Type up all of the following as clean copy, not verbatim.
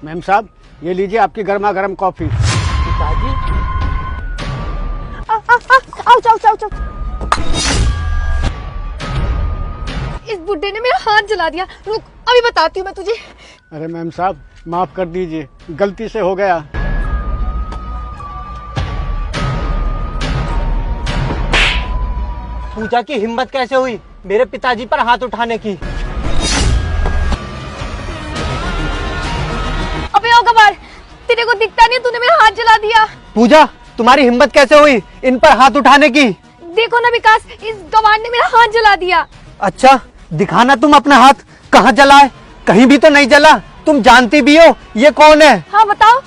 Ma'am साहब, ये लीजिए आपकी गर्मा गर्म कॉफी। पिताजी, आओ। इस बुड्ढे ने मेरा हाथ जला दिया। रुक, अभी बताती हूँ मैं तुझे। अरे मैम साहब, माफ कर दीजिए, गलती से हो गया। पूजा की हिम्मत कैसे हुई मेरे पिताजी पर हाथ उठाने की? अबे ओ गवार, तेरे को दिखता नहीं, तूने मेरा हाथ जला दिया। पूजा, तुम्हारी हिम्मत कैसे हुई इन पर हाथ उठाने की? देखो ना विकास, इस गवार ने मेरा हाथ जला दिया। अच्छा, दिखाना तुम अपना हाथ, कहाँ जला है? कहीं भी तो नहीं जला। तुम जानती भी हो ये कौन है? हाँ बताओ,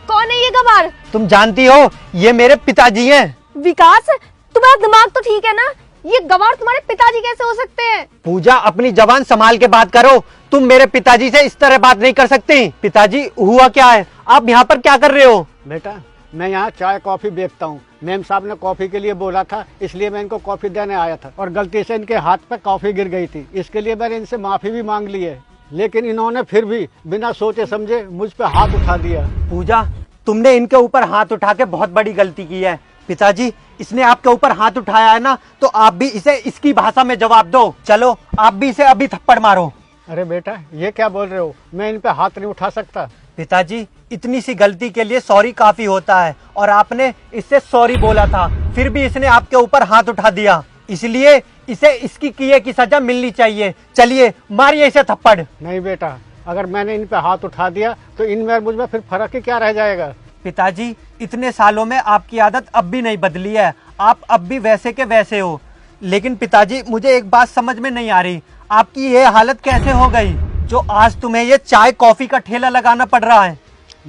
कौन है ये गवार? तुम जानती हो ये मेरे पिताजी हैं। विकास, तुम्हारा दिमाग तो ठीक है ना? ये गवार तुम्हारे पिताजी कैसे हो सकते हैं? पूजा, अपनी जबान संभाल के बात करो। तुम मेरे पिताजी से इस तरह बात नहीं कर सकती। पिताजी, हुआ क्या है? आप यहाँ पर क्या कर रहे हो? बेटा, मैं यहाँ चाय कॉफी बेचता हूँ। मैम साहब ने कॉफी के लिए बोला था, इसलिए मैं इनको कॉफी देने आया था और गलती से इनके हाथ पे कॉफी गिर गई थी। इसके लिए मैंने इनसे माफी भी मांग ली है, लेकिन इन्होंने फिर भी बिना सोचे समझे मुझ पे हाथ उठा दिया। पूजा, तुमने इनके ऊपर हाथ उठा के बहुत बड़ी गलती की है। पिताजी, इसने आपके ऊपर हाथ उठाया है ना, तो आप भी इसे इसकी भाषा में जवाब दो। चलो, आप भी इसे अभी थप्पड़ मारो। अरे बेटा, ये क्या बोल रहे हो? मैं इन पे हाथ नहीं उठा सकता। पिताजी, इतनी सी गलती के लिए सॉरी काफी होता है और आपने इससे सॉरी बोला था, फिर भी इसने आपके ऊपर हाथ उठा दिया, इसलिए इसे इसकी किए की सजा मिलनी चाहिए। चलिए, मारिए इसे थप्पड़। नहीं बेटा, अगर मैंने इन पे हाथ उठा दिया तो इनमें और मुझ में फिर फर्क ही क्या रह जाएगा? पिताजी, इतने सालों में आपकी आदत अब भी नहीं बदली है, आप अब भी वैसे के वैसे हो। लेकिन पिताजी, मुझे एक बात समझ में नहीं आ रही, आपकी ये हालत कैसे हो गई जो आज तुम्हें ये चाय कॉफी का ठेला लगाना पड़ रहा है?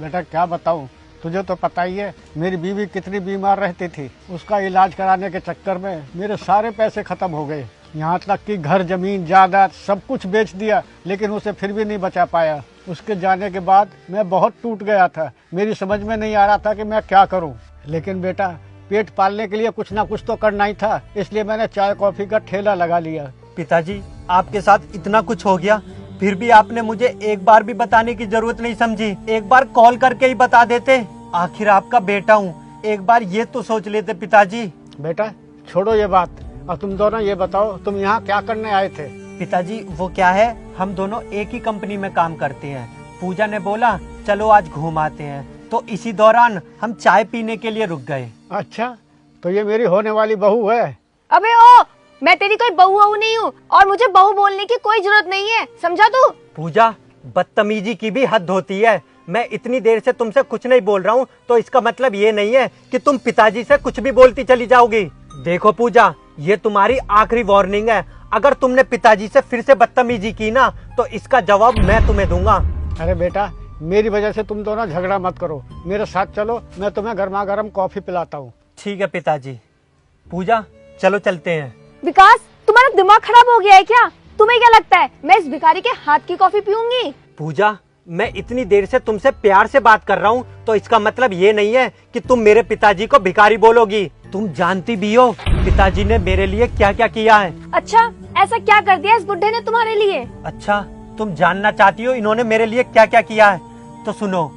बेटा क्या बताऊं, तुझे तो पता ही है मेरी बीवी कितनी बीमार रहती थी। उसका इलाज कराने के चक्कर में मेरे सारे पैसे खत्म हो गए। यहाँ तक कि घर जमीन जायदाद सब कुछ बेच दिया, लेकिन उसे फिर भी नहीं बचा पाया। उसके जाने के बाद मैं बहुत टूट गया था। मेरी समझ में नहीं आ रहा था कि मैं क्या करूं। लेकिन बेटा, पेट पालने के लिए कुछ ना कुछ तो करना ही था, इसलिए मैंने चाय कॉफी का ठेला लगा लिया। पिताजी, आपके साथ इतना कुछ हो गया, फिर भी आपने मुझे एक बार भी बताने की जरूरत नहीं समझी। एक बार कॉल करके ही बता देते। आखिर आपका बेटा हूँ, एक बार ये तो सोच लेते। पिताजी, बेटा छोड़ो ये बात, और तुम दोनों ये बताओ, तुम यहाँ क्या करने आए थे? पिताजी, वो क्या है, हम दोनों एक ही कंपनी में काम करते हैं। पूजा ने बोला चलो आज घूम आते हैं, तो इसी दौरान हम चाय पीने के लिए रुक गए। अच्छा, तो ये मेरी होने वाली बहू है? अबे ओ, मैं तेरी कोई बहू नहीं हूँ और मुझे बहू बोलने की कोई जरूरत नहीं है, समझा तू? पूजा, बदतमीजी की भी हद होती है। मैं इतनी देर से तुमसे कुछ नहीं बोल रहा हूँ, तो इसका मतलब ये नहीं है कि तुम पिताजी से कुछ भी बोलती चली जाओगी। देखो पूजा, ये तुम्हारी आखिरी वार्निंग है। अगर तुमने पिताजी से फिर से बदतमीजी की ना, तो इसका जवाब मैं तुम्हें दूंगा। अरे बेटा, मेरी वजह से तुम दोनों झगड़ा मत करो, मेरे साथ चलो, मैं तुम्हें गर्मा गर्म कॉफी पिलाता हूँ। ठीक है पिताजी। पूजा, चलो चलते हैं। विकास, तुम्हारा दिमाग खराब हो गया है क्या? तुम्हें क्या लगता है मैं इस भिखारी के हाथ की कॉफी पीऊंगी? पूजा, मैं इतनी देर से तुमसे प्यार से बात कर रहा हूँ, तो इसका मतलब ये नहीं है कि तुम मेरे पिताजी को भिखारी बोलोगी। तुम जानती भी हो पिताजी ने मेरे लिए क्या क्या किया है। अच्छा, ऐसा क्या कर दिया इस बुड्ढे ने तुम्हारे लिए? अच्छा, तुम जानना चाहती हो इन्होंने मेरे लिए क्या क्या किया है? तो सुनो।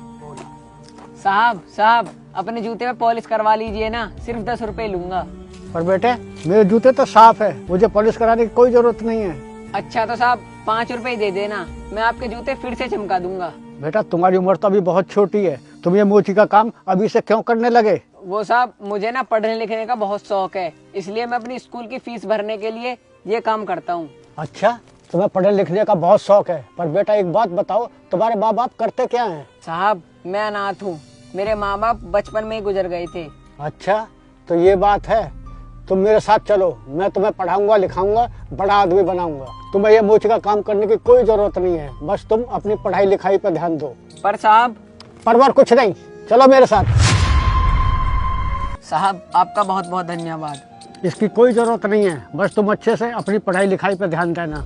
साहब, अपने जूते में पॉलिश करवा लीजिए ना, सिर्फ 10 रुपए लूंगा। पर बेटे, मेरे जूते तो साफ है, मुझे पॉलिश कराने की कोई जरूरत नहीं है। अच्छा तो साहब 5 रुपए दे देना, मैं आपके जूते फिर से चमका दूंगा। बेटा, तुम्हारी उम्र तो अभी बहुत छोटी है, तुम ये मोची का काम अभी से क्यों करने लगे? वो साहब, मुझे ना पढ़ने लिखने का बहुत शौक है, इसलिए मैं अपनी स्कूल की फीस भरने के लिए ये काम करता हूँ। अच्छा, तुम्हें पढ़ने लिखने का बहुत शौक है, पर बेटा एक बात बताओ, तुम्हारे माँ बाप करते क्या हैं? साहब, मैं अनाथ हूँ, मेरे माँ बाप बचपन में ही गुजर गए थे। अच्छा, तो ये बात है। तुम मेरे साथ चलो, मैं तुम्हें पढ़ाऊंगा लिखाऊंगा, बड़ा आदमी बनाऊंगा। तुम्हें ये मोची का काम करने की कोई जरूरत नहीं है, बस तुम अपनी पढ़ाई लिखाई पर ध्यान दो। पर साहब, परवर कुछ नहीं, चलो मेरे साथ। साहब, आपका बहुत बहुत धन्यवाद। इसकी कोई जरूरत नहीं है, बस तुम अच्छे से अपनी पढ़ाई लिखाई पर ध्यान देना।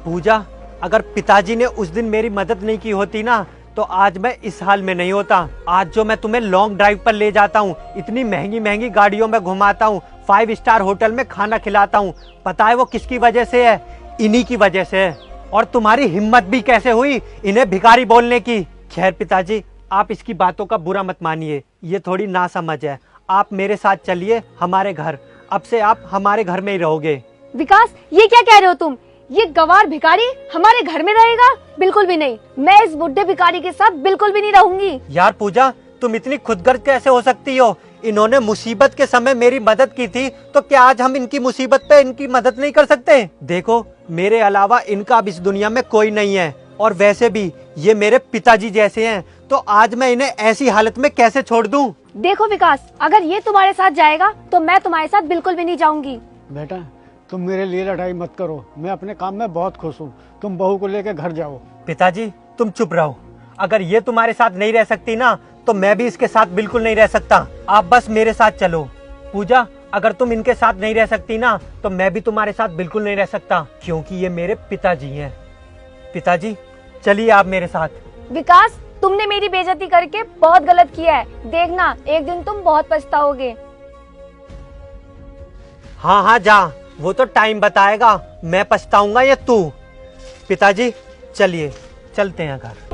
पूजा, अगर पिताजी ने उस दिन मेरी मदद नहीं की होती ना, तो आज मैं इस हाल में नहीं होता। आज जो मैं तुम्हें लॉन्ग ड्राइव पर ले जाता हूँ, इतनी महंगी महंगी गाड़ियों में घुमाता हूँ, 5 स्टार होटल में खाना खिलाता हूँ, पता है वो किसकी वजह से है? इन्हीं की वजह से है। और तुम्हारी हिम्मत भी कैसे हुई इन्हें भिखारी बोलने की। खैर पिताजी, आप इसकी बातों का बुरा मत मानिए, ये थोड़ी नासमझ है। आप मेरे साथ चलिए हमारे घर, अब से आप हमारे घर में ही रहोगे। विकास, ये क्या कह रहे हो तुम? ये गवार भिखारी हमारे घर में रहेगा? बिल्कुल भी नहीं, मैं इस बुढ़े भिखारी के साथ बिल्कुल भी नहीं रहूंगी। यार पूजा, तुम इतनी खुदगर्ज कैसे हो सकती हो? इन्होंने मुसीबत के समय मेरी मदद की थी, तो क्या आज हम इनकी मुसीबत पे इनकी मदद नहीं कर सकते? देखो, मेरे अलावा इनका अब इस दुनिया में कोई नहीं है, और वैसे भी ये मेरे पिताजी जैसे हैं, तो आज मैं इन्हें ऐसी हालत में कैसे छोड़ दूं? देखो विकास, अगर ये तुम्हारे साथ जाएगा तो मैं तुम्हारे साथ बिल्कुल भी नहीं जाऊंगी। बेटा, तुम मेरे लिए लड़ाई मत करो, मैं अपने काम में बहुत खुश हूँ। तुम बहू को लेकर घर जाओ। पिताजी, तुम चुप रहो। अगर ये तुम्हारे साथ नहीं रह सकती ना, तो मैं भी इसके साथ बिल्कुल नहीं रह सकता। आप बस मेरे साथ चलो। पूजा, अगर तुम इनके साथ नहीं रह सकती ना, तो मैं भी तुम्हारे साथ बिल्कुल नहीं रह सकता, क्योंकि ये मेरे पिताजी हैं। पिताजी, चलिए आप मेरे साथ। विकास, तुमने मेरी बेइज्जती करके बहुत गलत किया है। देखना, एक दिन तुम बहुत पछताओगे। हाँ हाँ जा, वो तो टाइम बताएगा, मैं पछताऊंगा या तू। पिताजी, चलिए, चलते हैं घर।